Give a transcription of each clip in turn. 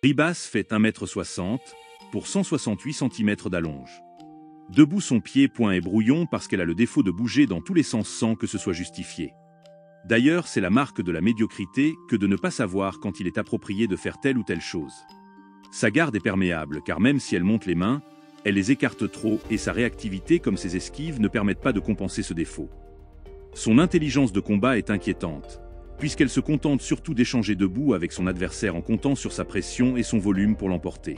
Ribas fait 1,60 m pour 168 cm d'allonge. Debout, son pied point est brouillon parce qu'elle a le défaut de bouger dans tous les sens sans que ce soit justifié. D'ailleurs, c'est la marque de la médiocrité que de ne pas savoir quand il est approprié de faire telle ou telle chose. Sa garde est perméable car même si elle monte les mains, elle les écarte trop et sa réactivité comme ses esquives ne permettent pas de compenser ce défaut. Son intelligence de combat est inquiétante, puisqu'elle se contente surtout d'échanger debout avec son adversaire en comptant sur sa pression et son volume pour l'emporter.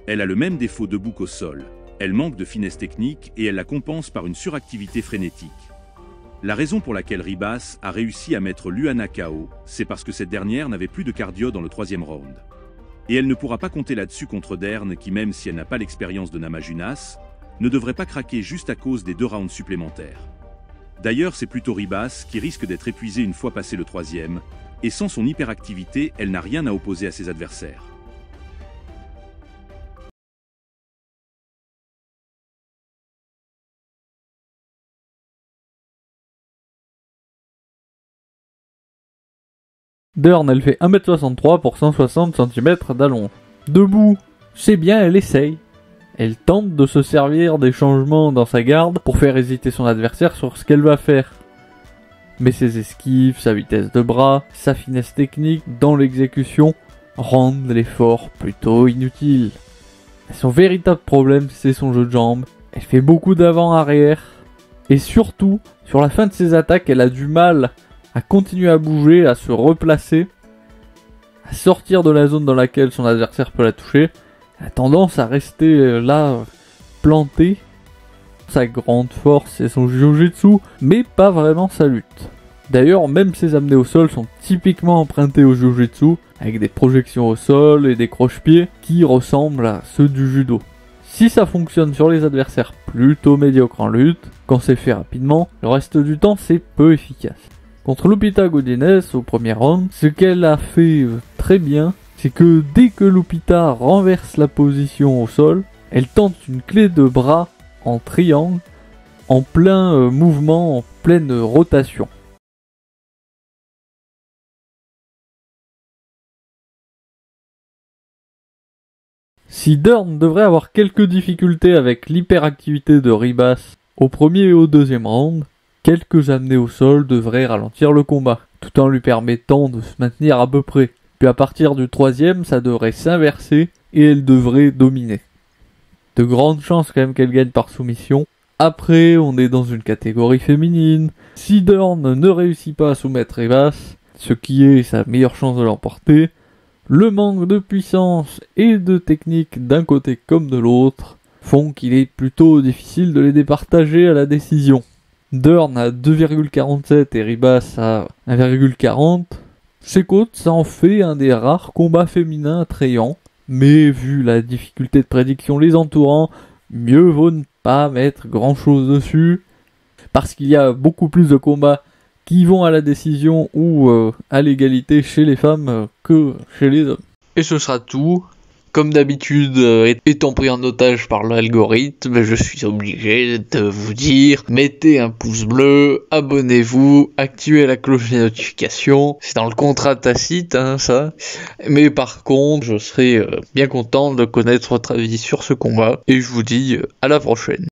Elle a le même défaut debout qu'au sol. Elle manque de finesse technique et elle la compense par une suractivité frénétique. La raison pour laquelle Ribas a réussi à mettre Luana KO, c'est parce que cette dernière n'avait plus de cardio dans le 3e round. Et elle ne pourra pas compter là-dessus contre Dern qui, même si elle n'a pas l'expérience de Namajunas, ne devrait pas craquer juste à cause des 2 rounds supplémentaires. D'ailleurs, c'est plutôt Ribas qui risque d'être épuisée une fois passé le 3e, et sans son hyperactivité, elle n'a rien à opposer à ses adversaires. Dern, elle fait 1,63 m pour 160 cm d'allonge. Debout, c'est bien, elle essaye. Elle tente de se servir des changements dans sa garde pour faire hésiter son adversaire sur ce qu'elle va faire. Mais ses esquives, sa vitesse de bras, sa finesse technique dans l'exécution rendent l'effort plutôt inutile. Son véritable problème, c'est son jeu de jambes. Elle fait beaucoup d'avant-arrière. Et surtout, sur la fin de ses attaques, elle a du mal à continuer à bouger, à se replacer, à sortir de la zone dans laquelle son adversaire peut la toucher. Elle a tendance à rester là, plantée. Sa grande force, c'est son jiu-jitsu, mais pas vraiment sa lutte. D'ailleurs, même ses amenés au sol sont typiquement empruntés au jiu-jitsu, avec des projections au sol et des croche-pieds qui ressemblent à ceux du judo. Si ça fonctionne sur les adversaires plutôt médiocres en lutte, quand c'est fait rapidement, le reste du temps c'est peu efficace. Contre Lupita Godinez au premier round, ce qu'elle a fait très bien, c'est que dès que Lupita renverse la position au sol, elle tente une clé de bras en triangle, en plein mouvement, en pleine rotation. Si Dern devrait avoir quelques difficultés avec l'hyperactivité de Ribas au premier et au 2e round, quelques amenés au sol devraient ralentir le combat, tout en lui permettant de se maintenir à peu près. Puis à partir du 3e, ça devrait s'inverser et elle devrait dominer. De grandes chances quand même qu'elle gagne par soumission. Après, on est dans une catégorie féminine. Si Dern ne réussit pas à soumettre Ribas, ce qui est sa meilleure chance de l'emporter, le manque de puissance et de technique d'un côté comme de l'autre font qu'il est plutôt difficile de les départager à la décision. Dern à 2,47 et Ribas à 1,40. Ses côtes, ça en fait un des rares combats féminins attrayants, mais vu la difficulté de prédiction les entourant, mieux vaut ne pas mettre grand chose dessus, parce qu'il y a beaucoup plus de combats qui vont à la décision ou à l'égalité chez les femmes que chez les hommes. Et ce sera tout. Comme d'habitude, étant pris en otage par l'algorithme, je suis obligé de vous dire, mettez un pouce bleu, abonnez-vous, activez la cloche des notifications. C'est dans le contrat tacite, ça. Mais par contre, je serai bien content de connaître votre avis sur ce combat. Et je vous dis à la prochaine.